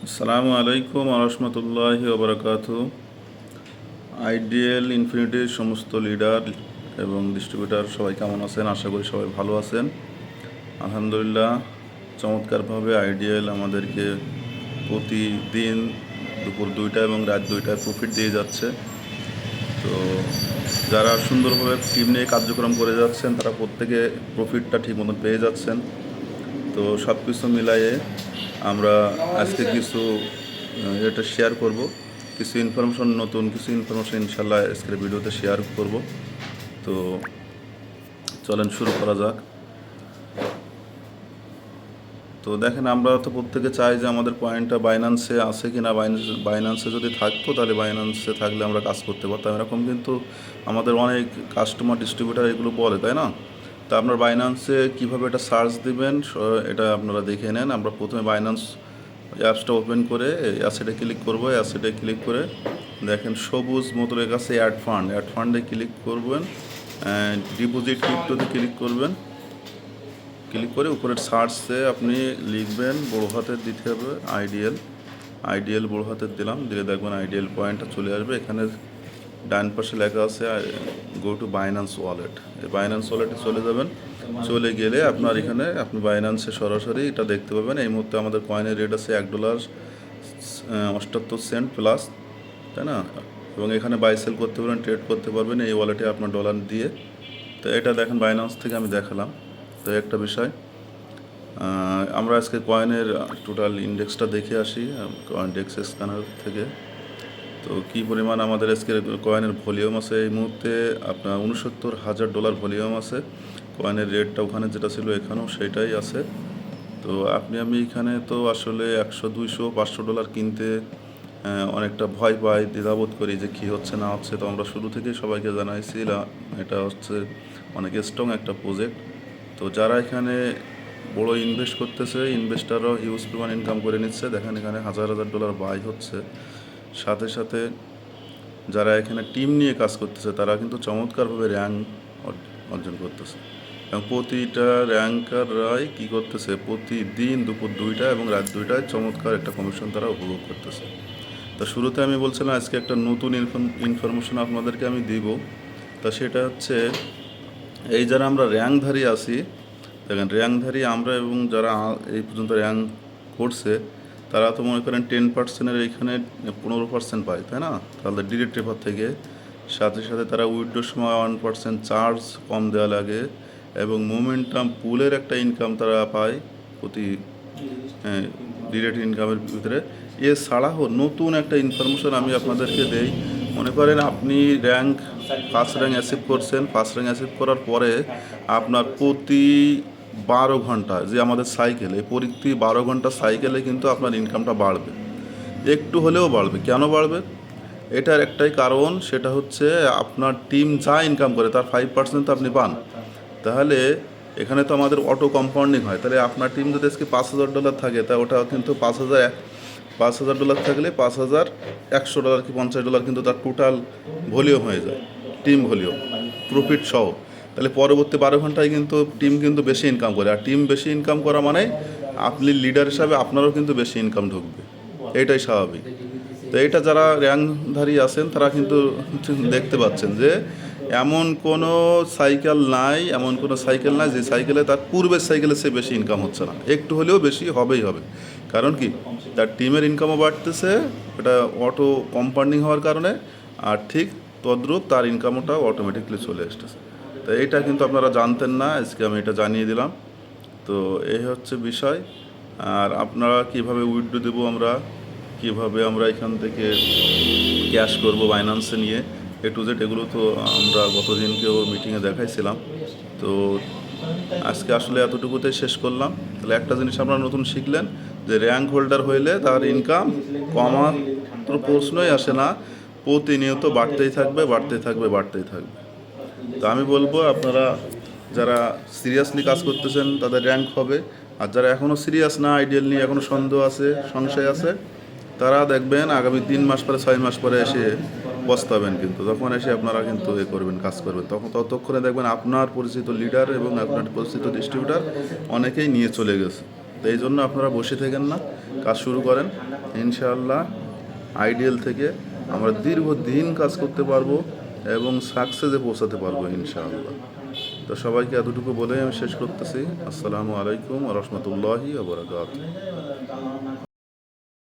আসসালামু আলাইকুম আরহামতুল্লাহি ওবরাকাতু। আইডিএল ইনফিনিটির সমস্ত লিডার এবং ডিস্ট্রিবিউটার সবাই কেমন আছেন? আশা করি সবাই ভালো আছেন। আলহামদুলিল্লাহ, চমৎকারভাবে আইডিএল আমাদেরকে প্রতিদিন দুপুর 2টা এবং রাত 2টায় প্রফিট দিয়ে যাচ্ছে। তো যারা সুন্দরভাবে টিম নিয়ে কার্যক্রম করে যাচ্ছেন তারা প্রত্যেকে প্রফিটটা ঠিক মতন পেয়ে যাচ্ছেন। তো সব কিছু মিলাইয়ে আমরা আজকে কিছু এটা শেয়ার করব, কিছু ইনফরমেশন, নতুন কিছু ইনফরমেশন ইনশাল্লাহ আজকের ভিডিওতে শেয়ার করব। তো চলেন শুরু করা যাক। তো দেখেন, আমরা তো প্রত্যেকে চাই যে আমাদের পয়েন্টটা বাইন্যান্সে আছে কি না। বাইন্যান্সে যদি থাকতো তাহলে বাইন্যান্সে থাকলে আমরা কাজ করতে পারতাম, এরকম কিন্তু আমাদের অনেক কাস্টমার ডিস্ট্রিবিউটার এগুলো বলে, তাই না? তা আপনার বাইন্যান্সে কীভাবে এটা সার্চ দিবেন এটা আপনারা দেখে নেন। আমরা প্রথমে বাইন্যান্স অ্যাপসটা ওপেন করে অ্যাসেটে ক্লিক করবো। অ্যাসেটে ক্লিক করে দেখেন সবুজ মতো লেখা আছে অ্যাড ফান্ডে ক্লিক করবেন, ডিপোজিট ক্রিপ্টোতে ক্লিক করবেন। ক্লিক করে উপরের সার্চে আপনি লিখবেন, বড় হাতের দিতে হবে আইডিএল বড় হাতের দিলাম, দিলে দেখবেন আইডিএল পয়েন্টটা চলে আসবে। এখানে ডান পাশে লেখা আছে গো টু বাইন্যান্স ওয়ালেট। এই বাইন্যান্স ওয়ালেটে চলে যাবেন। চলে গেলে আপনার এখানে আপনি বাইন্যান্সে সরাসরি এটা দেখতে পাবেন। এই মুহূর্তে আমাদের কয়েনের রেট আছে $1.78 প্লাস, তাই না? এবং এখানে বাই সেল করতে পারবেন, ট্রেড করতে পারবেন এই ওয়ালেটে আপনার ডলার দিয়ে। তো এটা দেখেন বাইন্যান্স থেকে আমি দেখালাম। তো একটা বিষয়, আমরা আজকে কয়েনের টোটাল ইন্ডেক্সটা দেখে আসি ইন্ডেক্স স্ক্যানার থেকে। তো কী পরিমাণ আমাদের আজকের কয়েনের ভলিউম আছে এই মুহূর্তে আপনার $69,000 ভলিউম আছে। কয়েনের রেটটা ওখানে যেটা ছিল এখানেও সেটাই আছে। তো আমি এখানে তো আসলে 100, 200, $500 কিনতে অনেকটা ভয় পাই, দ্বিধাবোধ করি যে কী হচ্ছে না হচ্ছে। তো আমরা শুরু থেকেই সবাইকে জানাইছিলাম এটা হচ্ছে অনেক স্ট্রং একটা প্রজেক্ট। তো যারা এখানে বড় ইনভেস্ট করতেছে, ইনভেস্টাররাও হিউজ পরিমাণ ইনকাম করে নিচ্ছে। দেখেন এখানে $1,000 বাই হচ্ছে। সাথে সাথে যারা এখানে টিম নিয়ে কাজ করতেছে তারা কিন্তু চমৎকারভাবে র্যাঙ্ক অর্জন করতেছে। এবং প্রতিটা র্যাঙ্কাররাই কী করতেছে, প্রতিদিন দুপুর 2টা এবং রাত 2টায় চমৎকার একটা কমিশন তারা উপভোগ করতেছে। তা শুরুতে আমি বলছিলাম আজকে একটা নতুন ইনফরমেশন আপনাদেরকে আমি দিব। তা সেটা হচ্ছে, এই যারা আমরা র্যাঙ্কধারী আছি, দেখেন র্যাঙ্কধারী আমরা এবং যারা এই পর্যন্ত র্যাঙ্ক করছে তারা তো মনে করেন 10%-এর এইখানে 15% পায়, তাই না? তাহলে ডিরেক্ট রেফার থেকে সাথে সাথে তারা উইথড্রোর সময় 1% চার্জ কম দেওয়া লাগে এবং মোমেন্টাম পুলের একটা ইনকাম তারা পায় প্রতি ডিরেক্ট ইনকামের ভিতরে। এছাড়াও নতুন একটা ইনফরমেশন আমি আপনাদেরকে দেই। মনে করেন আপনি ফার্স্ট র্যাঙ্ক অ্যাচিভ করছেন, ফার্স্ট র্যাঙ্ক অ্যাচিভ করার পরে আপনার প্রতি 12 ঘন্টা যে আমাদের সাইকেল, এই প্রতি 12 ঘন্টা সাইকেলে কিন্তু আপনার ইনকামটা বাড়বে, একটু হলেও বাড়বে। কেন বাড়বে? এটার একটাই কারণ, সেটা হচ্ছে আপনার টিম যা ইনকাম করে তার 5% তো আপনি পান। তাহলে এখানে তো আমাদের অটো কম্পাউন্ডিং হয়। তাহলে আপনার টিম যদি আজকে $5,000 থাকে তা ওটা কিন্তু $5,000 থাকলে $5,100 কি $50 কিন্তু তার টোটাল ভলিউম হয়ে যায়, টিম ভলিউম প্রফিট সহ। তাহলে পরবর্তী 12 ঘন্টায় কিন্তু টিম কিন্তু বেশি ইনকাম করে, আর টিম বেশি ইনকাম করা মানে আপনি লিডার হিসাবে আপনারও কিন্তু বেশি ইনকাম ঢুকবে, এটাই স্বাভাবিক। তো এটা যারা র্যাঙ্কধারী আছেন তারা কিন্তু দেখতে পাচ্ছেন যে এমন কোনো সাইকেল নাই যে সাইকেলে তার পূর্বের সাইকেলে সে বেশি ইনকাম হচ্ছে না, একটু হলেও বেশি হবেই হবে। কারণ কি, তার টিমের ইনকামও বাড়তেছে, এটা অটো কম্পাউন্ডিং হওয়ার কারণে, আর ঠিক তদ্রূপ তার ইনকামটাও অটোমেটিকলি চলে আসতেছে। তো এইটা কিন্তু আপনারা জানতেন না, আজকে আমি এটা জানিয়ে দিলাম। তো এই হচ্ছে বিষয়। আর আপনারা কিভাবে উইথড্র দেবো, কিভাবে আমরা এখান থেকে ক্যাশ করব বাইন্যান্সে নিয়ে A to Z, এগুলো তো আমরা গতদিনকেও মিটিংয়ে দেখাইছিলাম। তো আজকে আসলে এতটুকুতেই শেষ করলাম। তাহলে একটা জিনিস আপনারা নতুন শিখলেন যে র্যাঙ্ক হোল্ডার হইলে তার ইনকাম কমার তো প্রশ্নই আসে না, প্রতিনিয়ত বাড়তেই থাকবে। তো আমি বলবো আপনারা যারা সিরিয়াসলি কাজ করতেছেন তাদের র্যাঙ্ক হবে, আর যারা এখনও সিরিয়াস না, আইডিয়াল নিয়ে এখনও সংশয় আছে, তারা দেখবেন আগামী 3 মাস পরে 6 মাস পরে এসে পস্তাবেন। কিন্তু তখন এসে আপনারা কিন্তু কাজ করবেন, ততক্ষণে দেখবেন আপনার পরিচিত লিডার এবং আপনার পরিচিত ডিস্ট্রিবিউটার অনেকেই নিয়ে চলে গেছে। তো এই জন্য আপনারা বসে থাকেন না, কাজ শুরু করেন। ইনশাআল্লাহ আইডিয়াল থেকে আমরা দীর্ঘদিন কাজ করতে পারবো এবং সাকসেসে পৌঁছাতে পারবো ইনশাআল্লাহ। তো সবাইকে এতটুকু বলে আমি শেষ করতেছি। আসসালামু আলাইকুম ওয়া রাহমাতুল্লাহি ওয়া বারাকাতুহু।